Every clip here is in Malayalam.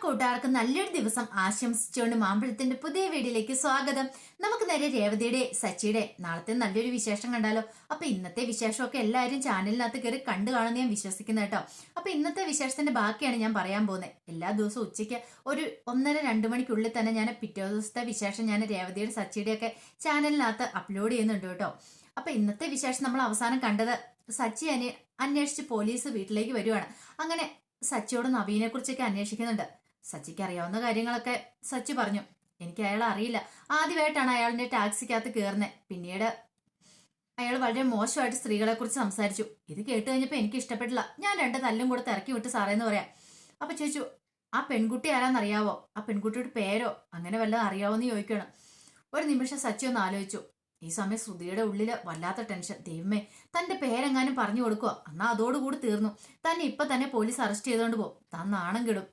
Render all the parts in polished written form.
കൂട്ടുകാർക്ക് നല്ലൊരു ദിവസം ആശംസിച്ചുകൊണ്ട് മാമ്പഴത്തിന്റെ പുതിയ വീഡിയോയിലേക്ക് സ്വാഗതം. നമുക്ക് നേരെ രേവതിയുടെ സച്ചിയുടെ നാളത്തെ നല്ലൊരു വിശേഷം കണ്ടാലോ. അപ്പൊ ഇന്നത്തെ വിശേഷമൊക്കെ എല്ലാവരും ചാനലിനകത്ത് കയറി കണ്ടു കാണുന്ന ഞാൻ വിശ്വസിക്കുന്നു കേട്ടോ. അപ്പൊ ഇന്നത്തെ വിശേഷത്തിന്റെ ബാക്കിയാണ് ഞാൻ പറയാൻ പോകുന്നത്. എല്ലാ ദിവസവും ഉച്ചയ്ക്ക് ഒരു 1:30-2 മണിക്കുള്ളിൽ തന്നെ ഞാൻ പിറ്റേ ദിവസത്തെ വിശേഷം ഞാൻ രേവതിയുടെ സച്ചിയുടെ ഒക്കെ ചാനലിനകത്ത് അപ്ലോഡ് ചെയ്യുന്നുണ്ട് കേട്ടോ. അപ്പൊ ഇന്നത്തെ വിശേഷം നമ്മൾ അവസാനം കണ്ടത് സച്ചി അന്വേഷിച്ച് പോലീസ് വീട്ടിലേക്ക് വരുവാണ്. അങ്ങനെ സച്ചിയോട് നവീനെ കുറിച്ചൊക്കെ അന്വേഷിക്കുന്നുണ്ട്. സച്ചിക്ക് അറിയാവുന്ന കാര്യങ്ങളൊക്കെ സച്ചി പറഞ്ഞു. എനിക്ക് അയാളെ അറിയില്ല. ആദ്യമായിട്ടാണ് അയാളിന്റെ ടാക്സിക്കകത്ത് കയറുന്നത്. പിന്നീട് അയാൾ വളരെ മോശമായിട്ട് സ്ത്രീകളെ കുറിച്ച് സംസാരിച്ചു. ഇത് കേട്ട് കഴിഞ്ഞപ്പോൾ എനിക്ക് ഇഷ്ടപ്പെട്ടില്ല. ഞാൻ 2 തല്ലും കൂടെ ഇറക്കി വിട്ട് സാറേന്ന് പറയാം. അപ്പൊ ചോദിച്ചു, ആ പെൺകുട്ടി ആരാന്നറിയാവോ? ആ പെൺകുട്ടിയുടെ പേരോ അങ്ങനെ വല്ലതും അറിയാവോന്ന് ചോദിക്കണം. ഒരു നിമിഷം സച്ചി ഒന്ന് ആലോചിച്ചു. ഈ സമയം ശ്രുതിയുടെ ഉള്ളില് വല്ലാത്ത ടെൻഷൻ. ദൈവമേ, തന്റെ പേരെങ്ങാനും പറഞ്ഞു കൊടുക്കുക, എന്നാ അതോടുകൂടി തീർന്നു. തന്നെ ഇപ്പൊ തന്നെ പോലീസ് അറസ്റ്റ് ചെയ്തോണ്ട് പോകും. താൻ നാണം കെടും.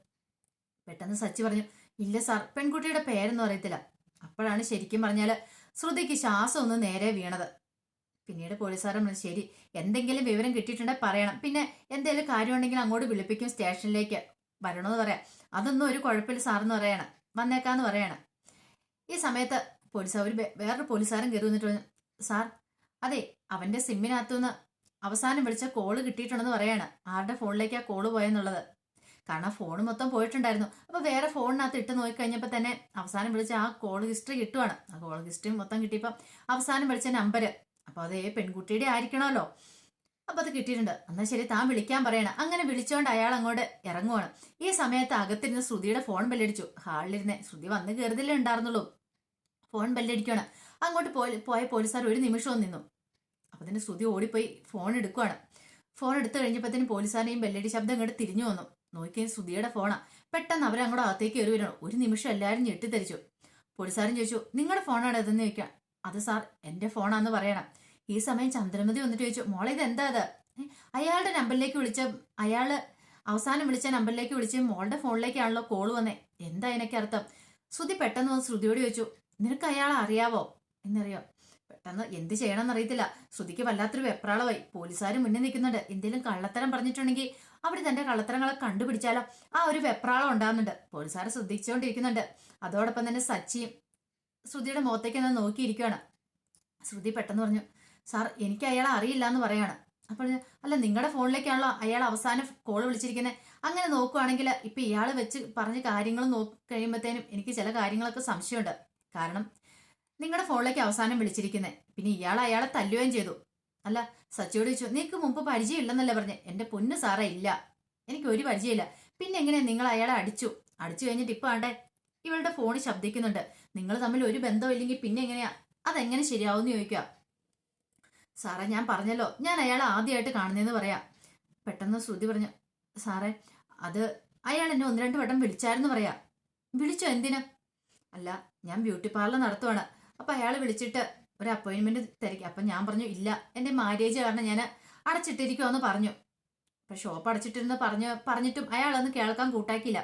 പെട്ടെന്ന് സച്ചി പറഞ്ഞു, ഇല്ല സാർ, പെൺകുട്ടിയുടെ പേരൊന്നും അറിയത്തില്ല. അപ്പോഴാണ് ശരിക്കും പറഞ്ഞാല് ശ്രുതിക്ക് ശ്വാസം ഒന്ന് നേരെ വീണത്. പിന്നീട് പോലീസുകാരൻ പറഞ്ഞു, ശരി, എന്തെങ്കിലും വിവരം കിട്ടിയിട്ടുണ്ടെങ്കിൽ പറയണം. പിന്നെ എന്തെങ്കിലും കാര്യമുണ്ടെങ്കിൽ അങ്ങോട്ട് വിളിപ്പിക്കും, സ്റ്റേഷനിലേക്ക് വരണമെന്ന് പറയാം. അതൊന്നും ഒരു കുഴപ്പമില്ല സാറെന്ന് പറയാണ്. വന്നേക്കാന്ന് പറയാണ്. ഈ സമയത്ത് വേറൊരു പോലീസുകാരൻ കയറി വന്നിട്ട് പറഞ്ഞു, സാർ, അതെ, അവന്റെ സിമ്മിനകത്തുനിന്ന് അവസാനം വിളിച്ച കോള് കിട്ടിയിട്ടുണ്ടെന്ന് പറയാണ്. ആരുടെ ഫോണിലേക്കാ കോള് പോയെന്നുള്ളത്. കാരണം ഫോൺ മൊത്തം പോയിട്ടുണ്ടായിരുന്നു. അപ്പൊ വേറെ ഫോണിനകത്ത് ഇട്ട് നോക്കിക്കഴിഞ്ഞപ്പോൾ തന്നെ അവസാനം വിളിച്ച ആ കോൾ ഹിസ്റ്ററി കിട്ടുവാണ്. ആ കോൾ ഹിസ്റ്ററി മൊത്തം കിട്ടിയപ്പോൾ അവസാനം വിളിച്ച നമ്പര് അപ്പൊ അതേ പെൺകുട്ടിയുടെ ആയിരിക്കണമല്ലോ. അപ്പൊ അത് കിട്ടിയിട്ടുണ്ട്. എന്നാൽ ശരി, താൻ വിളിക്കാൻ പറയണം. അങ്ങനെ വിളിച്ചോണ്ട് അയാൾ അങ്ങോട്ട് ഇറങ്ങുവാണ്. ഈ സമയത്ത് അകത്തിരുന്ന് ശ്രുതിയുടെ ഫോൺ ബെല്ലടിച്ചു. ഹാളിലിരുന്ന് ശ്രുതി വന്ന് കയറുതലേ ഉണ്ടായിരുന്നുള്ളൂ. ഫോൺ ബെല്ലടിക്കുകയാണ്. അങ്ങോട്ട് പോയ പോലീസുകാർ ഒരു നിമിഷവും നിന്നു. അപ്പൊ തന്നെ ശ്രുതി ഓടിപ്പോയി ഫോൺ എടുക്കുവാണ്. ഫോൺ എടുത്തു കഴിഞ്ഞപ്പോഴത്തേനും പോലീസുകാരെയും ബെല്ലടി ശബ്ദം ഇങ്ങോട്ട് തിരിഞ്ഞു വന്നു. നോക്കിയത് ശ്രുതിയുടെ ഫോണാ. പെട്ടെന്ന് അവരങ്ങോട്ട് അകത്തേക്ക് കയറി വരണം. ഒരു നിമിഷം എല്ലാവരും ഞെട്ടിത്തെറിച്ചു. പോലീസുകാരൻ ചോദിച്ചു, നിങ്ങളുടെ ഫോണാണ് ഇതെന്ന് ചോദിക്കാം. അത് സാർ, എന്റെ ഫോണാന്ന് പറയണം. ഈ സമയം ചന്ദ്രമതി വന്നിട്ട് ചോദിച്ചു, മോളെ ഇത് എന്താ അത്? അയാളുടെ നമ്പറിലേക്ക് അയാള് അവസാനം വിളിച്ച നമ്പറിലേക്ക് വിളിച്ച് മോളുടെ ഫോണിലേക്കാണല്ലോ കോള് വന്നേ. എന്താ അതിനൊക്കെ അർത്ഥം? ശ്രുതി പെട്ടെന്ന് വന്ന് ശ്രുതിയോട് ചോദിച്ചു, നിനക്ക് അയാളെ അറിയാവോ എന്നറിയോ? പെട്ടെന്ന് എന്ത് ചെയ്യണമെന്ന് അറിയത്തില്ല. ശ്രുതിക്ക് വല്ലാത്തൊരു വെപ്രാളമായി. പോലീസുകാർ മുന്നിൽ നിൽക്കുന്നുണ്ട്. എന്തെങ്കിലും കള്ളത്തരം പറഞ്ഞിട്ടുണ്ടെങ്കിൽ അവർ തന്റെ കള്ളത്തരങ്ങളെ കണ്ടുപിടിച്ചാലോ, ആ ഒരു വെപ്രാളം ഉണ്ടാകുന്നുണ്ട്. പോലീസുകാരെ ശ്രദ്ധിച്ചുകൊണ്ടിരിക്കുന്നുണ്ട്. അതോടൊപ്പം തന്നെ സച്ചിയും ശ്രുതിയുടെ മുഖത്തേക്ക് ഒന്ന് നോക്കിയിരിക്കുകയാണ്. ശ്രുതി പെട്ടെന്ന് പറഞ്ഞു, സാർ, എനിക്ക് അയാളെ അറിയില്ല എന്ന് പറയാണ്. അപ്പോൾ അല്ല, നിങ്ങളുടെ ഫോണിലേക്കാണല്ലോ അയാൾ അവസാനം കോൾ വിളിച്ചിരിക്കുന്നത്. അങ്ങനെ നോക്കുവാണെങ്കിൽ ഇപ്പൊ ഇയാൾ വെച്ച് പറഞ്ഞ കാര്യങ്ങൾ നോക്കി കഴിയുമ്പോഴത്തേനും എനിക്ക് ചില കാര്യങ്ങളൊക്കെ സംശയമുണ്ട്. കാരണം നിങ്ങളുടെ ഫോണിലേക്ക് അവസാനം വിളിച്ചിരിക്കുന്നത്. പിന്നെ അയാളെ തല്ലുകയും ചെയ്തു. അല്ല, സച്ചിയോട് ചോദിച്ചു, നിനക്ക് മുമ്പ് പരിചയമില്ലെന്നല്ലേ പറഞ്ഞേ? എന്റെ പൊന്ന് സാറേ, ഇല്ല, എനിക്ക് ഒരു പരിചയമില്ല. പിന്നെ എങ്ങനെയാ നിങ്ങൾ അയാളെ അടിച്ചു കഴിഞ്ഞിട്ട് ഇപ്പൊ ആണ്ടേ ഇവളുടെ ഫോണിൽ ശബ്ദിക്കുന്നുണ്ട്. നിങ്ങൾ തമ്മിൽ ഒരു ബന്ധവും ഇല്ലെങ്കിൽ പിന്നെ എങ്ങനെയാ അതെങ്ങനെ ശരിയാവുമെന്ന് ചോദിക്കുക. സാറേ, ഞാൻ പറഞ്ഞല്ലോ, ഞാൻ അയാളെ ആദ്യമായിട്ട് കാണുന്നതെന്ന് പറയാം. പെട്ടെന്ന് ശ്രുതി പറഞ്ഞു, സാറേ, അത് അയാൾ എന്നെ 1-2 വട്ടം വിളിച്ചായിരുന്നു പറയാ. വിളിച്ചോ? എന്തിനാ? അല്ല, ഞാൻ ബ്യൂട്ടി പാർലർ നടത്തുവാണ്. അപ്പൊ അയാൾ വിളിച്ചിട്ട് ഒരു അപ്പോയിന്റ്മെന്റ് തിരക്കി. അപ്പൊ ഞാൻ പറഞ്ഞു, ഇല്ല, എന്റെ മാരേജ് കാരണം ഞാൻ അടച്ചിട്ടിരിക്കുമെന്ന് പറഞ്ഞു. അപ്പൊ ഷോപ്പ് അടച്ചിട്ടിരുന്ന് പറഞ്ഞിട്ടും അയാളൊന്നും കേൾക്കാൻ കൂട്ടാക്കിയില്ല.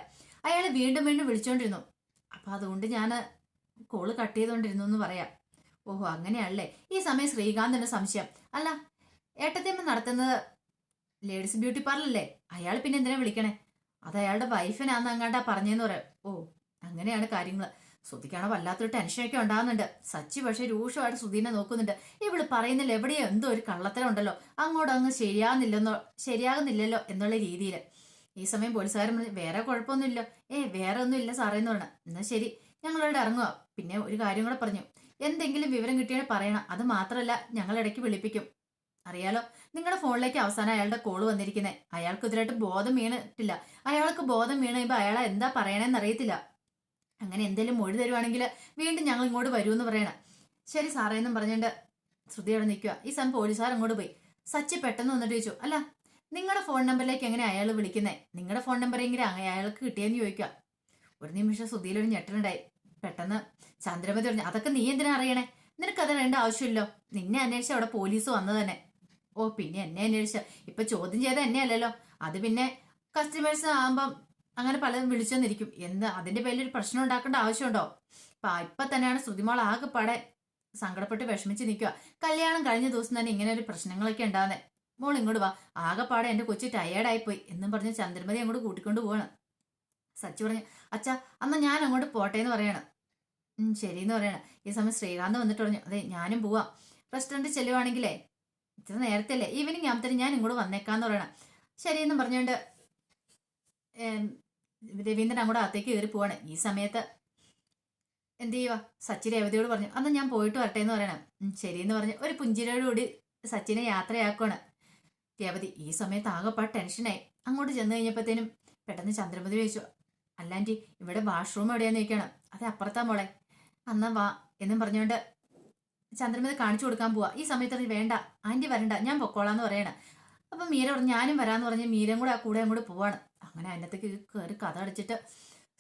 അയാൾ വീണ്ടും വിളിച്ചോണ്ടിരുന്നു. അപ്പൊ അതുകൊണ്ട് ഞാൻ കോള് കട്ട് ചെയ്തോണ്ടിരുന്നു എന്ന് പറയാം. ഓഹോ, അങ്ങനെയാണല്ലേ. ഈ സമയം ശ്രീകാന്തിന്റെ സംശയം, അല്ല, ഏട്ടത്തിയമ്മ നടത്തുന്നത് ലേഡീസ് ബ്യൂട്ടി പാർലർ അല്ലേ? അയാൾ പിന്നെ എന്തിനാ വിളിക്കണേ? അത് അയാളുടെ വൈഫിനാന്ന് അങ്ങാണ്ടാ പറഞ്ഞെന്ന് പറയാം. ഓ, അങ്ങനെയാണ് കാര്യങ്ങൾ. ശ്രുതിക്കാണ് വല്ലാത്തൊരു ടെൻഷനൊക്കെ ഉണ്ടാകുന്നുണ്ട്. സച്ചി പക്ഷെ രൂക്ഷമായിട്ട് ശ്രുതിനെ നോക്കുന്നുണ്ട്. ഇവള് പറയുന്നില്ല, എവിടെയോ എന്തോ ഒരു കള്ളത്തരം ഉണ്ടല്ലോ, അങ്ങ് ശരിയാകുന്നില്ലല്ലോ എന്നുള്ള രീതിയിൽ. ഈ സമയം പോലീസുകാരൻ വേറെ കുഴപ്പമൊന്നുമില്ല. വേറെ ഒന്നും ഇല്ല സാറേ എന്ന് പറഞ്ഞു. എന്നാ ശരി, ഞങ്ങളവിടെ ഇറങ്ങുക. പിന്നെ ഒരു കാര്യം കൂടെ പറഞ്ഞു, എന്തെങ്കിലും വിവരം കിട്ടിയാൽ പറയണം. അത് മാത്രമല്ല, ഞങ്ങൾ ഇടയ്ക്ക് വിളിപ്പിക്കും. അറിയാലോ, നിങ്ങളുടെ ഫോണിലേക്ക് അവസാനം അയാളുടെ കോള് വന്നിരിക്കുന്നത്. അയാൾക്ക് ഇതിലായിട്ട് ബോധം വീണിട്ടില്ല. അയാൾക്ക് ബോധം വീണ് കഴിയുമ്പോൾ അയാളെ എന്താ പറയണേന്ന് അറിയത്തില്ല. അങ്ങനെ എന്തെങ്കിലും മൊഴി തരുവാണെങ്കിൽ വീണ്ടും ഞങ്ങൾ ഇങ്ങോട്ട് വരുമെന്ന് പറയണം. ശരി സാറേ എന്നും പറഞ്ഞിട്ട് ശ്രുതി അവിടെ നിൽക്കുക. ഈ സമയം പോലീസുകാർ അങ്ങോട്ട് പോയി. സച്ചി പെട്ടെന്ന് വന്നിട്ട് ചോദിച്ചു, അല്ല, നിങ്ങളുടെ ഫോൺ നമ്പറിലേക്ക് എങ്ങനെ അയാൾ വിളിക്കുന്നേ? നിങ്ങളുടെ ഫോൺ നമ്പറെങ്കിലും അയാൾക്ക് കിട്ടിയെന്ന് ചോദിക്കുക. ഒരു നിമിഷം ശ്രുതിയിലൊരു ഞെട്ടലുണ്ടായി. പെട്ടെന്ന് ചന്ദ്രമതി പറഞ്ഞു, അതൊക്കെ നീ എന്തിനാ അറിയണേ? നിനക്കത് വേണ്ട ആവശ്യമില്ലോ. നിന്നെ അന്വേഷിച്ച അവിടെ പോലീസ് വന്നു തന്നെ. ഓ, പിന്നെ എന്നെ അന്വേഷിച്ച ഇപ്പൊ ചോദ്യം ചെയ്ത എന്നെ അല്ലല്ലോ. അത് പിന്നെ കസ്റ്റമേഴ്സ് ആകുമ്പം അങ്ങനെ പലതും വിളിച്ചെന്നിരിക്കും. അതിന്റെ പേരിൽ ഒരു പ്രശ്നം ഉണ്ടാക്കേണ്ട ആവശ്യമുണ്ടോ? ഇപ്പൊ തന്നെയാണ് ശ്രുതിമോൾ ആകെപ്പാടെ സങ്കടപ്പെട്ട് വിഷമിച്ച് നിൽക്കുക. കല്യാണം കഴിഞ്ഞ ദിവസം തന്നെ ഇങ്ങനെ ഒരു പ്രശ്നങ്ങളൊക്കെ ഉണ്ടാകുന്നേ. മോൾ ഇങ്ങോട്ട് വാ, ആകെപ്പാടെ എന്റെ കൊച്ചു ടയേർഡായി പോയി എന്നും പറഞ്ഞ് ചന്ദ്രമതി അങ്ങോട്ട് കൂട്ടിക്കൊണ്ട് പോവാണ്. സച്ചി പറഞ്ഞു, അച്ഛാ അന്ന് ഞാൻ അങ്ങോട്ട് പോട്ടെ എന്ന് പറയണം. ശരിയെന്ന് പറയണം. ഈ സമയം ശ്രീകാന്ത് വന്നിട്ട് പറഞ്ഞു, അതെ ഞാനും പോവാം. റെസ്റ്റോറൻറ്റ് ചെല്ലുവാണെങ്കിലേ ഇത്ര നേരത്തെ അല്ലേ, ഈവനിങ് ആകുമ്പത്തേനും ഞാൻ ഇങ്ങോട്ട് വന്നേക്കാന്ന് പറയണം. ശരിയെന്നും പറഞ്ഞുകൊണ്ട് രവീന്ദ്രൻ അങ്ങോട്ട് അകത്തേക്ക് കയറി പോവാണ്. ഈ സമയത്ത് എന്ത് ചെയ്യുക, സച്ചി രേവതിയോട് പറഞ്ഞു, അന്ന് ഞാൻ പോയിട്ട് വരട്ടെ എന്ന് പറയണം. ശരിയെന്ന് പറഞ്ഞ് ഒരു പുഞ്ചിരിയോടുകൂടി സച്ചിനെ യാത്രയാക്കുവാണ് രേവതി. ഈ സമയത്ത് ആകെപ്പാട് ടെൻഷനായി. അങ്ങോട്ട് ചെന്ന് കഴിഞ്ഞപ്പോഴത്തേനും പെട്ടെന്ന് ചന്ദ്രമതി ചോദിച്ചു, അല്ലാൻറ്റി ഇവിടെ വാഷ്റൂം എവിടെയാന്ന് ചോദിക്കണം. അതെ അപ്പുറത്താ മോളെ, അന്നാ വാ എന്നും പറഞ്ഞുകൊണ്ട് ചന്ദ്രമതി കാണിച്ചു കൊടുക്കാൻ പോവാ. ഈ സമയത്ത് വേണ്ട ആൻറ്റി വരണ്ട, ഞാൻ പൊക്കോളാന്ന് പറയണം. അപ്പം മീര പറഞ്ഞു, ഞാനും വരാന്ന് പറഞ്ഞ് മീരയും കൂടെ ആ കൂടെ അങ്ങോട്ട് പോവാണ്. അങ്ങനെ അതിനകത്തേക്ക് കയറി കഥ അടിച്ചിട്ട്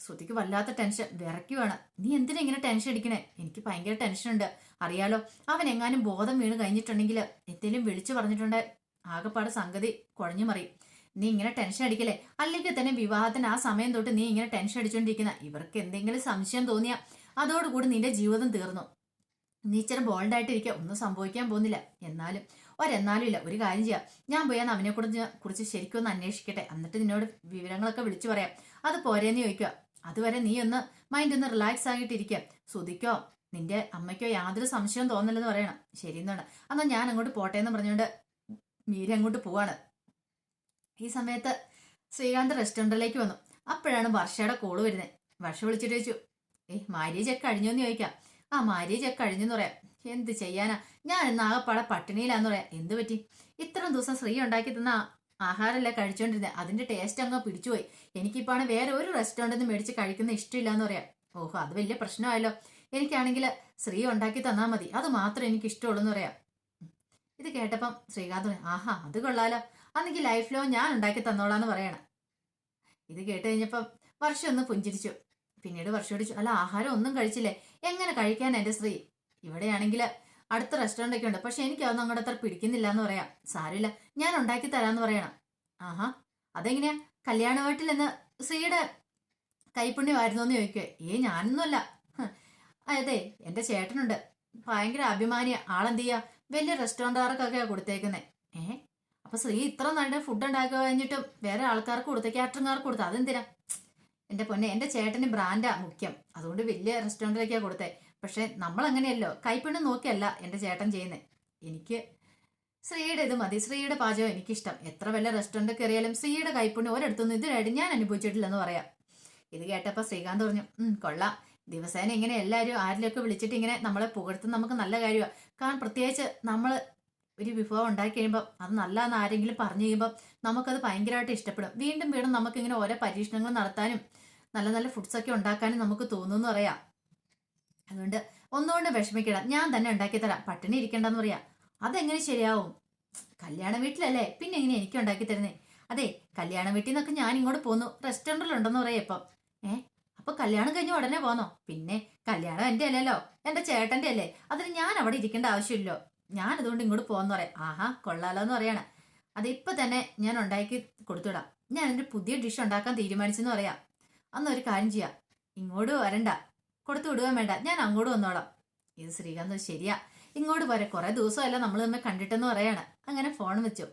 ശ്രുതിക്ക് വല്ലാത്ത ടെൻഷൻ വിറയ്ക്കുവാണ്. നീ എന്തിനാ ഇങ്ങനെ ടെൻഷൻ അടിക്കണേ? എനിക്ക് ഭയങ്കര ടെൻഷനുണ്ട്, അറിയാലോ. അവൻ എങ്ങാനും ബോധം വീണ് കഴിഞ്ഞിട്ടുണ്ടെങ്കിൽ എന്തെങ്കിലും വിളിച്ചു പറഞ്ഞിട്ടുണ്ട്, ആകെപ്പാട് സംഗതി കുഴഞ്ഞു മറിയും. നീ ഇങ്ങനെ ടെൻഷൻ അടിക്കല്ലേ, അല്ലെങ്കിൽ തന്നെ വിവാഹത്തിന് ആ സമയം തൊട്ട് നീ ഇങ്ങനെ ടെൻഷൻ അടിച്ചോണ്ടിരിക്കുന്ന. ഇവർക്ക് എന്തെങ്കിലും സംശയം തോന്നിയാ അതോടുകൂടി നിന്റെ ജീവിതം തീർന്നു. നീ ഇച്ചിരി ബോൾഡായിട്ടിരിക്കുക, ഒന്നും സംഭവിക്കാൻ പോകുന്നില്ല. എന്നാലും ഇല്ല, ഒരു കാര്യം ചെയ്യാം, ഞാൻ പോയാൽ അവനെ കുറിച്ച് ശരിക്കും ഒന്ന് അന്വേഷിക്കട്ടെ, എന്നിട്ട് നിന്നോട് വിവരങ്ങളൊക്കെ വിളിച്ചു പറയാം. അത് പോരേന്ന് ചോദിക്കുക. അതുവരെ നീ ഒന്ന് മൈൻഡ് ഒന്ന് റിലാക്സ് ആയിട്ടിരിക്കുക. ശ്രുതിക്കോ നിന്റെ അമ്മയ്ക്കോ യാതൊരു സംശയവും തോന്നില്ലെന്ന് പറയണം. ശരിയെന്നാണ്, എന്നാൽ ഞാൻ അങ്ങോട്ട് പോട്ടെ എന്ന് പറഞ്ഞുകൊണ്ട് മീര അങ്ങോട്ട് പോവാണ്. ഈ സമയത്ത് ശ്രീകാന്ത് റെസ്റ്റോറൻറ്റിലേക്ക് വന്നു. അപ്പോഴാണ് വർഷയുടെ കോള് വരുന്നത്. വർഷ വിളിച്ചിട്ട് ചോദിച്ചു, മാര്യേജ് ഒക്കെ കഴിഞ്ഞോന്ന് ചോദിക്കാം. ആ മാര്യേജ് ഒക്കെ കഴിഞ്ഞെന്ന് പറയാം. എന്ത് ചെയ്യാനാ, ഞാൻ ഇന്ന് ആകെപ്പാടെ പട്ടിണിയിലാന്ന് പറയാം. എന്ത് പറ്റി? ഇത്രയും ദിവസം ശ്രീ ഉണ്ടാക്കി തന്ന ആഹാരമല്ലേ കഴിച്ചോണ്ടിരുന്നത്, അതിന്റെ ടേസ്റ്റ് അങ്ങ് പിടിച്ചുപോയി. എനിക്കിപ്പാണ് വേറെ ഒരു റെസ്റ്റോറൻറ്റിൽ നിന്ന് മേടിച്ച് കഴിക്കുന്ന ഇഷ്ടമില്ലാന്ന് പറയാം. ഓഹോ, അത് വലിയ പ്രശ്നമായല്ലോ. എനിക്കാണെങ്കിൽ ശ്രീ ഉണ്ടാക്കി തന്നാൽ മതി, അത് മാത്രമേ എനിക്ക് ഇഷ്ടമുള്ളൂ എന്ന് പറയാം. ഇത് കേട്ടപ്പം ശ്രീകാന്ത് ആഹാ അത് കൊള്ളാലോ, അന്നെങ്കിൽ ലൈഫ് ലോങ് ഞാൻ ഉണ്ടാക്കി തന്നോളാന്ന് പറയണം. ഇത് കേട്ട് കഴിഞ്ഞപ്പം വർഷം ഒന്ന് പുഞ്ചിരിച്ചു. പിന്നീട് വർഷം അടിച്ചു, അല്ല ആഹാരം ഒന്നും കഴിച്ചില്ലേ? എങ്ങനെ കഴിക്കാൻ എൻ്റെ ശ്രീ? ഇവിടെയാണെങ്കിൽ അടുത്ത റെസ്റ്റോറൻ്റ് ഒക്കെ ഉണ്ട്, പക്ഷെ എനിക്ക് അതൊന്നും അങ്ങോട്ട് അത്ര പിടിക്കുന്നില്ല എന്ന് പറയാം. സാരമില്ല, ഞാൻ ഉണ്ടാക്കി തരാമെന്ന് പറയണം. ആഹാ അതെങ്ങനെയാ, കല്യാണ വീട്ടിൽ നിന്ന് ശ്രീയുടെ കൈപ്പുണ്യമായിരുന്നു എന്ന് ചോദിക്കുവേ. ഞാനൊന്നുമല്ല, അതെ എൻ്റെ ചേട്ടനുണ്ട്, ഭയങ്കര അഭിമാനിയ ആളെന്ത് ചെയ്യാ, വലിയ റെസ്റ്റോറൻറ്റുകാർക്കൊക്കെയാണ് കൊടുത്തേക്കുന്നത്. അപ്പൊ ശ്രീ ഇത്ര നല്ല ഫുഡ് ഉണ്ടാക്കുക കഴിഞ്ഞിട്ടും വേറെ ആൾക്കാർക്ക് കൊടുത്ത, കാറ്ററിംഗുകാർക്ക് കൊടുത്ത, അതെന്തിനാ? എൻ്റെ പൊന്നെ, എൻ്റെ ചേട്ടന് ബ്രാൻഡാ മുഖ്യം, അതുകൊണ്ട് വലിയ റെസ്റ്റോറൻറ്റിലേക്കാണ് കൊടുത്തേ. പക്ഷെ നമ്മൾ അങ്ങനെയല്ലോ, കൈപ്പിണ്ണം നോക്കിയല്ല എൻ്റെ ചേട്ടൻ ചെയ്യുന്നത്. എനിക്ക് ശ്രീയുടെ ഇത് മതി, ശ്രീയുടെ പാചകം എനിക്കിഷ്ടം. എത്ര വലിയ റെസ്റ്റോറൻറ്റ് കയറിയാലും ശ്രീയുടെ കൈപ്പുണ്യം ഒരിടത്തൊന്നും ഇതിനായിട്ട് ഞാൻ അനുഭവിച്ചിട്ടില്ലെന്ന് പറയാം. ഇത് കേട്ടപ്പോൾ ശ്രീകാന്ത് പറഞ്ഞു, കൊള്ളാം, ദിവസേന ഇങ്ങനെ എല്ലാവരും ആരിലൊക്കെ വിളിച്ചിട്ട് ഇങ്ങനെ നമ്മളെ പുകഴ്ത്തുന്ന നമുക്ക് നല്ല കാര്യമാണ്. കാരണം പ്രത്യേകിച്ച് നമ്മൾ ഒരു വിഭവം ഉണ്ടാക്കി കഴിയുമ്പോൾ അത് നല്ലതെന്ന് ആരെങ്കിലും പറഞ്ഞു കഴിയുമ്പോൾ നമുക്കത് ഭയങ്കരമായിട്ട് ഇഷ്ടപ്പെടും. വീണ്ടും വീണ്ടും നമുക്കിങ്ങനെ ഓരോ പരീക്ഷണങ്ങൾ നടത്താനും നല്ല നല്ല ഫുഡ്സൊക്കെ ഉണ്ടാക്കാനും നമുക്ക് തോന്നുന്നു പറയാം. അതുകൊണ്ട് ഒന്നുകൊണ്ട് വിഷമിക്കണം, ഞാൻ തന്നെ ഉണ്ടാക്കി തരാം, പട്ടിണി ഇരിക്കണ്ടെന്ന് പറയാം. അതെങ്ങനെ ശരിയാവും? കല്യാണ വീട്ടിലല്ലേ, പിന്നെ എങ്ങനെ എനിക്ക് ഉണ്ടാക്കി തരുന്നേ? അതെ, കല്യാണ വീട്ടിൽ നിന്നൊക്കെ ഞാൻ ഇങ്ങോട്ട് പോന്നു, റെസ്റ്റോറൻറ്റിലുണ്ടെന്ന് പറയാം ഇപ്പം. അപ്പൊ കല്യാണം കഴിഞ്ഞ് ഉടനെ പോന്നോ? പിന്നെ കല്യാണം എൻ്റെ അല്ലല്ലോ, എൻ്റെ ചേട്ടൻ്റെ അല്ലേ, അതിന് ഞാൻ അവിടെ ഇരിക്കേണ്ട ആവശ്യമില്ലോ, ഞാൻ അതുകൊണ്ട് ഇങ്ങോട്ട് പോകാന്ന് പറയാം. ആഹാ കൊള്ളാലോ എന്ന് പറയാണ്. അതിപ്പോ തന്നെ ഞാൻ ഉണ്ടാക്കി കൊടുത്തുവിടാം. ഞാൻ എൻ്റെ പുതിയ ഡിഷ് ഉണ്ടാക്കാൻ തീരുമാനിച്ചെന്ന് പറയാം. അന്നൊരു കാര്യം ചെയ്യാം, ഇങ്ങോട്ട് വരണ്ട, കൊടുത്തു വിടുവാൻ വേണ്ട, ഞാൻ അങ്ങോട്ട് വന്നോളാം. ഇത് ശ്രീകാന്ത് ശരിയാ, ഇങ്ങോട്ട് പോരെ, കുറെ ദിവസമല്ല നമ്മൾ തമ്മിൽ കണ്ടിട്ടെന്ന് പറയാണ്. അങ്ങനെ ഫോൺ വെച്ചു.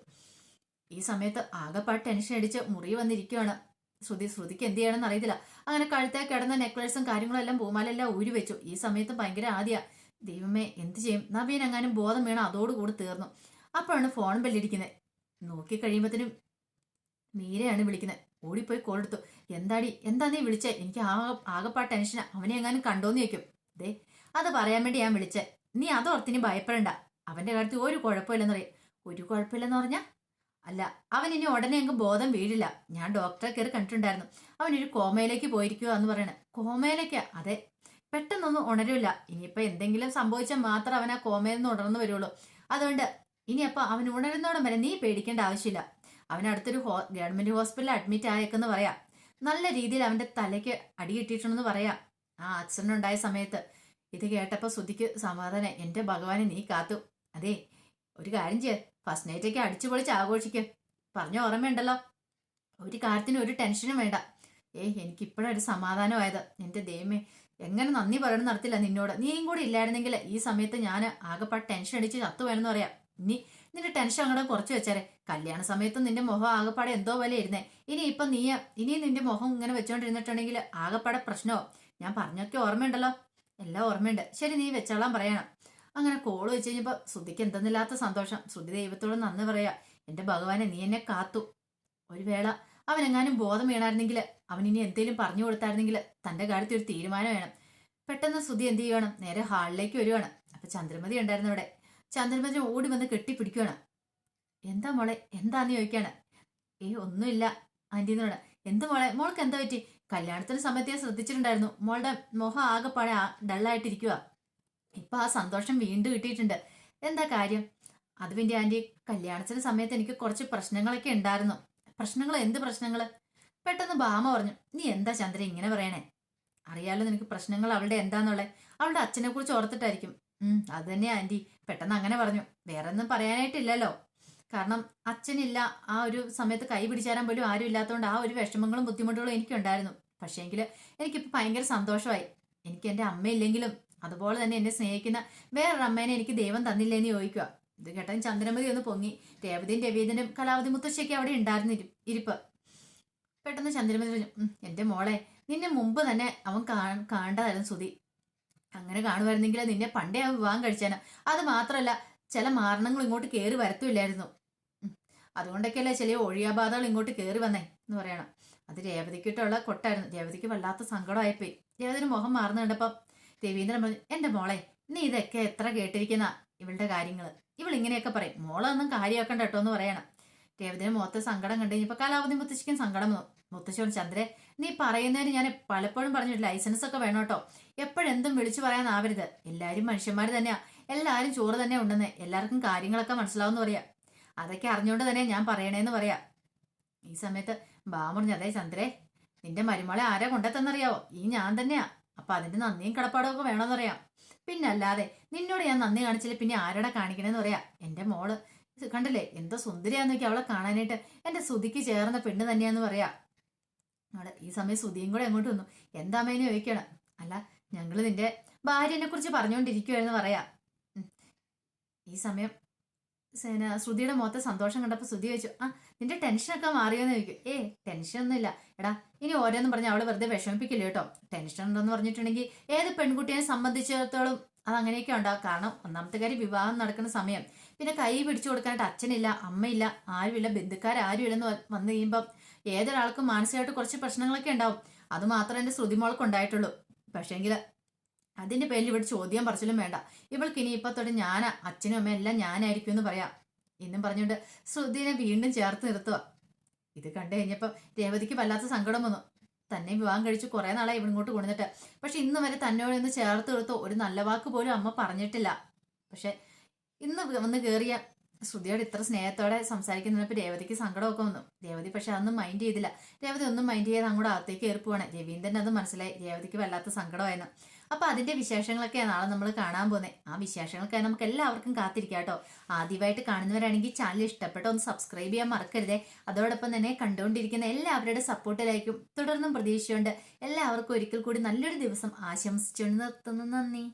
ഈ സമയത്ത് ആകെപ്പാട് ടെൻഷൻ അടിച്ച് മുറി വന്നിരിക്കുവാണ് ശ്രുതിക്ക് എന്ത് ചെയ്യണമെന്ന് അറിയത്തില്ല. അങ്ങനെ കഴുത്തേ കിടന്ന നെക്ലേസും കാര്യങ്ങളും എല്ലാം പൂമാലെല്ലാം ഊരി വെച്ചു. ഈ സമയത്ത് ഭയങ്കര ആദ്യ, ദൈവമേ എന്ത് ചെയ്യും, നവീൻ എങ്ങാനും ബോധം വീണ അതോടുകൂടി തീർന്നു. അപ്പോഴാണ് ഫോൺ ബെല്ലിരിക്കുന്നത്. നോക്കി കഴിയുമ്പോഴത്തേനും മീരയാണ് വിളിക്കുന്നത്. ഓടിപ്പോയി കോൾ എടുത്തു. എന്താ നീ വിളിച്ചേ? എനിക്ക് ആകെപ്പാട് ടെൻഷനാ, അവനെ എങ്ങാനും കണ്ടോന്ന് ചോദിക്കും. ദേ അത് പറയാൻ വേണ്ടി ഞാൻ വിളിച്ചേ, നീ അതോർത്തിനി ഭയപ്പെടണ്ട, അവന്റെ കാര്യത്തിൽ ഒരു കുഴപ്പമില്ലെന്നറിയാം. ഒരു കുഴപ്പമില്ലെന്ന് പറഞ്ഞാ അല്ല, അവൻ ഇനി ഉടനെ എങ്കും ബോധം വീഴില്ല. ഞാൻ ഡോക്ടറെ കയറി കണ്ടിട്ടുണ്ടായിരുന്നു, അവനൊരു കോമയിലേക്ക് പോയിരിക്കുക എന്ന് പറയണേ. കോമയിലേക്കാ? അതെ, പെട്ടെന്നൊന്നും ഉണരില്ല. ഇനിയിപ്പോ എന്തെങ്കിലും സംഭവിച്ചാൽ മാത്രം അവൻ ആ കോമയിൽ നിന്ന് ഉണർന്നു വരുള്ളൂ. അതുകൊണ്ട് ഇനിയപ്പോ അവൻ ഉണരുന്നോടം വരെ നീ പേടിക്കേണ്ട ആവശ്യമില്ല. അവൻ അടുത്തൊരു ഗവൺമെന്റ് ഹോസ്പിറ്റലിൽ അഡ്മിറ്റ് ആയേക്കെന്ന് പറയാം. നല്ല രീതിയിൽ അവന്റെ തലയ്ക്ക് അടി കിട്ടിയിട്ടുണ്ടെന്ന് പറയാം, ആ ആക്സിഡന്റ് ഉണ്ടായ സമയത്ത്. ഇത് കേട്ടപ്പോ ശ്രുതിക്ക് സമാധാനം. എന്റെ ഭഗവാനെ നീ കാത്തു. അതെ, ഒരു കാര്യം ചെയ്യ, ഫസ്റ്റ് നൈറ്റൊക്കെ അടിച്ചു പൊളിച്ച് ആഘോഷിക്കുക. പറഞ്ഞ ഓർമ്മയുണ്ടല്ലോ, ഒരു കാര്യത്തിനും ഒരു ടെൻഷനും വേണ്ട. എനിക്കിപ്പോഴൊരു സമാധാനമായത്. എന്റെ ദൈവമേ, എങ്ങനെ നന്ദി പറയണം നടത്തില്ല നിന്നോട്. നീയും കൂടി ഇല്ലായിരുന്നെങ്കിൽ ഈ സമയത്ത് ഞാൻ ആകെപ്പാട് ടെൻഷൻ അടിച്ച് ചത്തു വേണമെന്ന് പറയാം. ഇനി നിന്റെ ടെൻഷൻ അങ്ങോട്ട് കുറച്ച് വെച്ചാരെ. കല്യാണ സമയത്ത് നിന്റെ മുഖം ആകെപ്പാടെ എന്തോ പോലെ ഇരുന്നേ. ഇനിയിപ്പം ഇനിയും നിന്റെ മുഖം ഇങ്ങനെ വെച്ചോണ്ടിരുന്നിട്ടുണ്ടെങ്കിൽ ആകെപ്പാടെ പ്രശ്നമോ. ഞാൻ പറഞ്ഞൊക്കെ ഓർമ്മയുണ്ടല്ലോ, എല്ലാം ഓർമ്മയുണ്ട്. ശരി, നീ വെച്ചോളാൻ പറയണം. അങ്ങനെ കോള് വെച്ച് കഴിഞ്ഞപ്പോ ശ്രുതിക്ക് എന്തെന്നില്ലാത്ത സന്തോഷം. ശ്രുതി ദൈവത്തോട് നന്ദി പറയാ. എന്റെ ഭഗവാനെ, നീ എന്നെ കാത്തു. ഒരു വേള അവനെങ്ങാനും ബോധം വീണായിരുന്നെങ്കിൽ, അവൻ ഇനി എന്തേലും പറഞ്ഞു കൊടുത്തായിരുന്നെങ്കിൽ തന്റെ കാര്യത്തിൽ ഒരു തീരുമാനം വേണം. പെട്ടെന്ന് ശ്രുതി എന്ത് ചെയ്യണം, നേരെ ഹാളിലേക്ക് വരുവാണ്. അപ്പൊ ചന്ദ്രമതി ഉണ്ടായിരുന്നു അവിടെ. ചന്ദ്രമതി ഓടി വന്ന് കെട്ടിപ്പിടിക്കുകയാണ്. എന്താ മോളെ, എന്താന്ന് ചോദിക്കാണ്. ഒന്നുമില്ല ആന്റിന്നോട്. എന്ത് മോളെ, മോൾക്ക് എന്താ പറ്റി? കല്യാണത്തിന് സമയത്ത് ഞാൻ ശ്രദ്ധിച്ചിട്ടുണ്ടായിരുന്നു, മോളുടെ മുഖം ആകെപ്പാടെ ഡള്ളായിട്ടിരിക്കുക. ഇപ്പൊ ആ സന്തോഷം വീണ്ടും കിട്ടിയിട്ടുണ്ട്. എന്താ കാര്യം? അത് പിന്നെ ആന്റി, കല്യാണത്തിന് സമയത്ത് എനിക്ക് കുറച്ച് പ്രശ്നങ്ങളൊക്കെ ഉണ്ടായിരുന്നു. പ്രശ്നങ്ങൾ? എന്ത് പ്രശ്നങ്ങള്? പെട്ടെന്ന് ഭാമ പറഞ്ഞു. നീ എന്താ ചന്ദ്ര ഇങ്ങനെ പറയണേ? അറിയാലോ നിനക്ക് പ്രശ്നങ്ങൾ അവളുടെ എന്താന്നുള്ളേ. അവളുടെ അച്ഛനെ കുറിച്ച് ഓർത്തിട്ടായിരിക്കും. അത് തന്നെ ആന്റി, പെട്ടെന്ന് അങ്ങനെ പറഞ്ഞു. വേറെ ഒന്നും പറയാനായിട്ടില്ലല്ലോ. കാരണം അച്ഛനില്ല, ആ ഒരു സമയത്ത് കൈ പിടിച്ചാരാൻ പോലും ആരും ഇല്ലാത്തതുകൊണ്ട് ആ ഒരു വിഷമങ്ങളും ബുദ്ധിമുട്ടുകളും എനിക്കുണ്ടായിരുന്നു. പക്ഷേങ്കിൽ എനിക്കിപ്പോൾ ഭയങ്കര സന്തോഷമായി. എനിക്ക് എൻ്റെ അമ്മയില്ലെങ്കിലും അതുപോലെ തന്നെ എന്നെ സ്നേഹിക്കുന്ന വേറൊരു അമ്മേനെ എനിക്ക് ദൈവം തന്നില്ലേന്ന് ചോദിക്കുക. ഇത് കേട്ടൻ ചന്ദ്രമതി ഒന്ന് പൊങ്ങി. രേവതിയും രവീന്ദ്രനും കലാവതി മുത്തശ്ശിയൊക്കെ അവിടെ ഉണ്ടായിരുന്നു ഇരിപ്പ്. പെട്ടെന്ന് ചന്ദ്രമതി പറഞ്ഞു, എൻ്റെ മോളെ, നിന്നെ മുമ്പ് തന്നെ അവൻ കാണേണ്ടതായിരുന്നു ശ്രുതി. അങ്ങനെ കാണുമായിരുന്നെങ്കിൽ നിന്നെ പണ്ടേ അവൻ വിവാഹം കഴിച്ചാണ്. അത് മാത്രമല്ല, ചില മാരണങ്ങൾ ഇങ്ങോട്ട് കയറി വരത്തുമില്ലായിരുന്നു. അതുകൊണ്ടൊക്കെയല്ലേ ചില ഒഴിയാബാധകൾ ഇങ്ങോട്ട് കയറി വന്നേ എന്ന് പറയണം. അത് രേവതിക്കിട്ടുള്ള കൊട്ടായിരുന്നു. രേവതിക്ക് വല്ലാത്ത സങ്കടമായിപ്പോയി. രേവതിന് മുഖം മാറുന്ന കണ്ടപ്പം രവീന്ദ്രൻ പറഞ്ഞു, എൻ്റെ മോളെ, നീ ഇതൊക്കെ എത്ര കേട്ടിരിക്കുന്ന ഇവളുടെ കാര്യങ്ങൾ. ഇവൾ ഇങ്ങനെയൊക്കെ പറയും. മോളൊന്നും കാര്യമാക്കണ്ട കേട്ടോ എന്ന് പറയണം. രേവതിന് മുഖത്ത് സങ്കടം കണ്ടു കഴിഞ്ഞപ്പോൾ കലാവതി മുത്തശ്ശിക്കും സങ്കടം വന്നു. മുത്തശ്ശിയോട്, ചന്ദ്രേ, നീ പറയുന്നതിന് ഞാൻ പലപ്പോഴും പറഞ്ഞിട്ട് ലൈസൻസ് ഒക്കെ വേണം കേട്ടോ. എപ്പോഴെന്തും വിളിച്ചു പറയാനാവരുത്. എല്ലാവരും മനുഷ്യന്മാർ തന്നെയാ, എല്ലാവരും ചോറ് തന്നെ ഉണ്ടെന്ന്, എല്ലാവർക്കും കാര്യങ്ങളൊക്കെ മനസ്സിലാവുന്ന പറയാ. അതൊക്കെ അറിഞ്ഞുകൊണ്ട് തന്നെ ഞാൻ പറയണേന്ന് പറയാ. ഈ സമയത്ത് ബാമ പറഞ്ഞു, അതെ ചന്ദ്രേ, നിന്റെ മരുമോളെ ആരാ കൊണ്ടെത്തന്നറിയാവോ? ഈ ഞാൻ തന്നെയാ. അപ്പൊ അതിന്റെ നന്ദിയും കടപ്പാടും ഒക്കെ വേണമെന്ന് പറയാം. പിന്നെ അല്ലാതെ നിന്നോട് ഞാൻ നന്ദി കാണിച്ചില്ല പിന്നെ ആരോടെ കാണിക്കണേന്ന് പറയാ. എന്റെ മോള് കണ്ടില്ലേ എന്തോ സുന്ദരിയാന്ന് നോക്കി അവളെ കാണാനായിട്ട് എന്റെ ശ്രുതിക്ക് ചേർന്ന പെണ്ണ് തന്നെയാന്ന് പറയാ. അവിടെ ഈ സമയം ശ്രുതിയും കൂടെ അങ്ങോട്ട് വന്നു. എന്താമ്മേന്ന് ചോദിക്കണം. അല്ല, ഞങ്ങള് നിന്റെ ഭാര്യനെ കുറിച്ച് പറഞ്ഞുകൊണ്ടിരിക്കുവായിരുന്നു പറയാ. ഈ സമയം ശ്രുതിയുടെ മുഖത്തെ സന്തോഷം കണ്ടപ്പോൾ ശ്രുതി ചോദിച്ചു, നിന്റെ ടെൻഷനൊക്കെ മാറിയോന്ന് ചോദിക്കും. ടെൻഷനൊന്നും ഇല്ല എടാ, ഇനി ഓരോന്നും പറഞ്ഞ് അവള് വെറുതെ വിഷമിപ്പിക്കില്ല കേട്ടോ. ടെൻഷൻ ഉണ്ടെന്ന് പറഞ്ഞിട്ടുണ്ടെങ്കിൽ ഏത് പെൺകുട്ടിയെ സംബന്ധിച്ചിടത്തോളം അത് അങ്ങനെയൊക്കെ ഉണ്ടാവും. കാരണം ഒന്നാമത്തെ കാര്യം വിവാഹം നടക്കുന്ന സമയം, പിന്നെ കൈ പിടിച്ചു കൊടുക്കാനായിട്ട് അച്ഛനില്ല, അമ്മയില്ല, ആരുമില്ല, ബന്ധുക്കാരും വന്നു കഴിയുമ്പം ഏതൊരാൾക്കും മാനസികമായിട്ട് കുറച്ച് പ്രശ്നങ്ങളൊക്കെ ഉണ്ടാവും. അത് മാത്രമേ എൻ്റെ ശ്രുതിമോൾക്ക് ഉണ്ടായിട്ടുള്ളൂ. പക്ഷേങ്കിൽ അതിന്റെ പേരിൽ ഇവിടെ ചോദ്യം പറച്ചിലും വേണ്ട. ഇവൾക്ക് ഇനി ഇപ്പൊ തൊട്ട് ഞാൻ അച്ഛനും അമ്മയും എല്ലാം ഞാനായിരിക്കും എന്ന് പറയാം എന്നും പറഞ്ഞുകൊണ്ട് ശ്രുതിനെ വീണ്ടും ചേർത്ത് നിർത്തുക. ഇത് കണ്ടു കഴിഞ്ഞപ്പോ രേവതിക്ക് വല്ലാത്ത സങ്കടം വന്നു. തന്നെ വിവാഹം കഴിച്ച് കുറെ നാളായി ഇങ്ങോട്ട് കൊണ്ടുവന്നിട്ട്, പക്ഷെ ഇന്ന് വരെ തന്നോട് ഇന്ന് ചേർത്ത് നിർത്തോ ഒരു നല്ല വാക്ക് പോലും അമ്മ പറഞ്ഞിട്ടില്ല. പക്ഷെ ഇന്ന് വന്ന് കയറിയ ശ്രുതിയോട് ഇത്ര സ്നേഹത്തോടെ സംസാരിക്കുന്നതിനപ്പോൾ രേവതിക്ക് സങ്കടമൊക്കെ വന്നു. രേവതി പക്ഷെ അതൊന്നും മൈൻഡ് ചെയ്തില്ല. രേവതി ഒന്നും മൈൻഡ് ചെയ്ത് അങ്ങോട്ട് അകത്തേക്ക് കയറിപ്പോവാണ്. രവീന്ദ്രൻ അത് മനസ്സിലായി, രേവതിക്ക് വല്ലാത്ത സങ്കടമായിരുന്നു. അപ്പൊ അതിന്റെ വിശേഷങ്ങളൊക്കെയാണ് നാളെ നമ്മൾ കാണാൻ പോകുന്നത്. ആ വിശേഷങ്ങൾക്കായി നമുക്ക് എല്ലാവർക്കും കാത്തിരിക്കാം കേട്ടോ. ആദ്യമായിട്ട് കാണുന്നവരാണെങ്കിൽ ചാനൽ ഇഷ്ടപ്പെട്ടോ ഒന്ന് സബ്സ്ക്രൈബ് ചെയ്യാൻ മറക്കരുതേ. അതോടൊപ്പം തന്നെ കണ്ടുകൊണ്ടിരിക്കുന്ന എല്ലാവരുടെ സപ്പോർട്ടിലായിരിക്കും തുടർന്നും പ്രതീക്ഷയുണ്ട്. എല്ലാവർക്കും ഒരിക്കൽ കൂടി നല്ലൊരു ദിവസം ആശംസിച്ചുകൊണ്ട് നിർത്തുന്നു. നന്ദി.